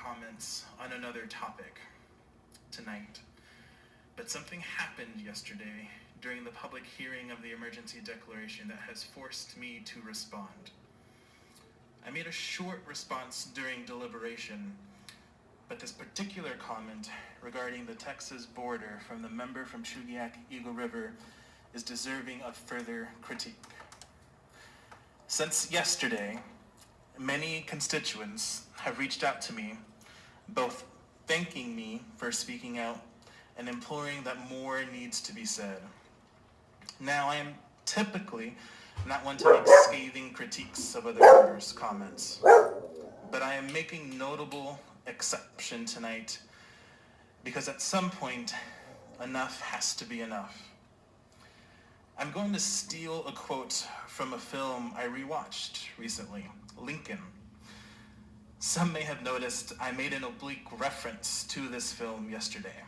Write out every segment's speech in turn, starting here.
comments on another topic tonight, but something happened yesterday during the public hearing of the emergency declaration that has forced me to respond. I made a short response during deliberation, but this particular comment regarding the Texas border from the member from Chugiak Eagle River is deserving of further critique. Since yesterday, many constituents have reached out to me, both thanking me for speaking out and imploring that more needs to be said. Now, I am typically not one to make scathing critiques of other members' comments, but I am making notable exception tonight because at some point, enough has to be enough. I'm going to steal a quote from a film I rewatched recently, Lincoln. Some may have noticed I made an oblique reference to this film yesterday.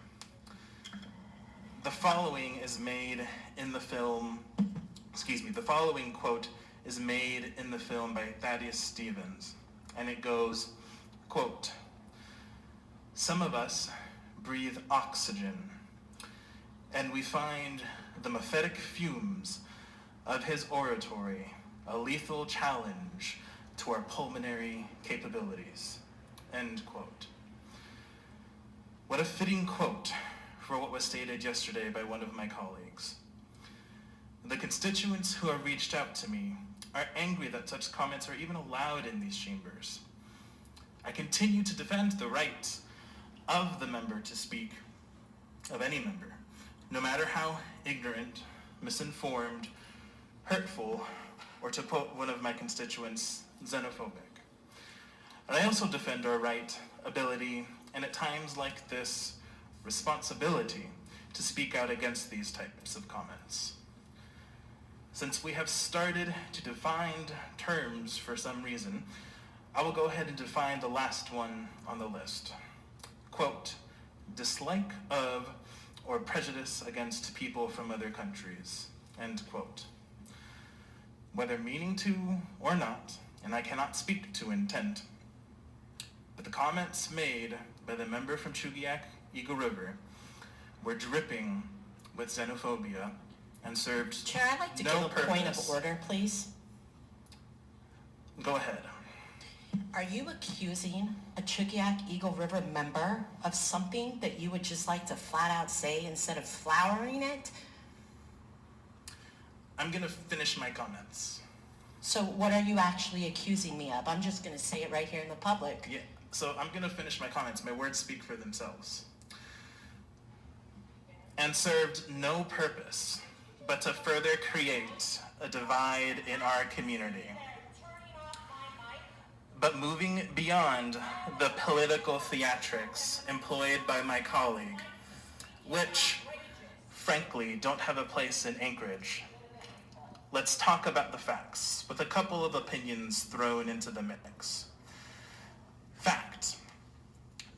The following quote is made in the film by Thaddeus Stevens, and it goes, quote, "Some of us breathe oxygen, and we find the mephitic fumes of his oratory a lethal challenge to our pulmonary capabilities," end quote. What a fitting quote for what was stated yesterday by one of my colleagues. The constituents who have reached out to me are angry that such comments are even allowed in these chambers. I continue to defend the right of the member to speak, of any member, no matter how ignorant, misinformed, hurtful, or to quote one of my constituents, xenophobic. And I also defend our right, ability, and at times like this, responsibility to speak out against these types of comments. Since we have started to define terms for some reason, I will go ahead and define the last one on the list. Quote, dislike of or prejudice against people from other countries, end quote. Whether meaning to or not, and I cannot speak to intent, but the comments made by the member from Chugiak Eagle River were dripping with xenophobia and served Chair, I'd like to no give a purpose. point of order, please. Go ahead. Are you accusing a Chugiak Eagle River member of something that you would just like to flat out say instead of flowering it? I'm going to finish my comments. So what are you actually accusing me of? I'm just going to say it right here in the public. Yeah, so I'm going to finish my comments. My words speak for themselves. And served no purpose but to further create a divide in our community. But moving beyond the political theatrics employed by my colleague, which, frankly, don't have a place in Anchorage, let's talk about the facts, with a couple of opinions thrown into the mix. Fact: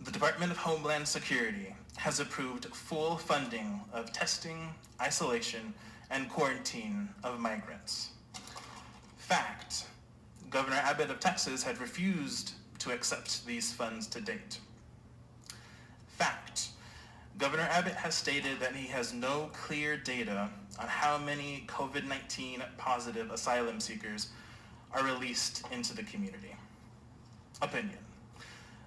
the Department of Homeland Security has approved full funding of testing, isolation, and quarantine of migrants. Fact: Governor Abbott of Texas had refused to accept these funds to date. Fact: Governor Abbott has stated that he has no clear data on how many COVID-19 positive asylum seekers are released into the community. Opinion: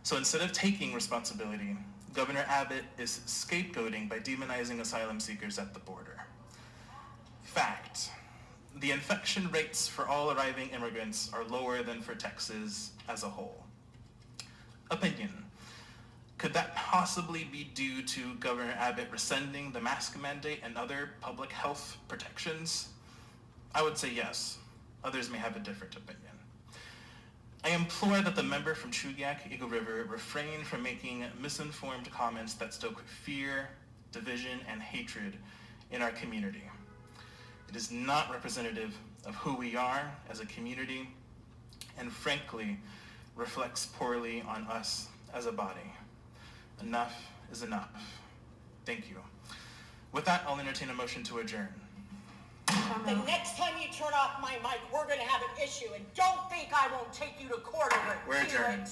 so instead of taking responsibility, Governor Abbott is scapegoating by demonizing asylum seekers at the border. Fact: the infection rates for all arriving immigrants are lower than for Texas as a whole. Opinion: could that possibly be due to Governor Abbott rescinding the mask mandate and other public health protections? I would say yes. Others may have a different opinion. I implore that the member from Chugiak Eagle River refrain from making misinformed comments that stoke fear, division, and hatred in our community. It is not representative of who we are as a community, and frankly, reflects poorly on us as a body. Enough is enough. Thank you. With that, I'll entertain a motion to adjourn. The next time you turn off my mic, we're going to have an issue, and don't think I won't take you to court over it. We're adjourned.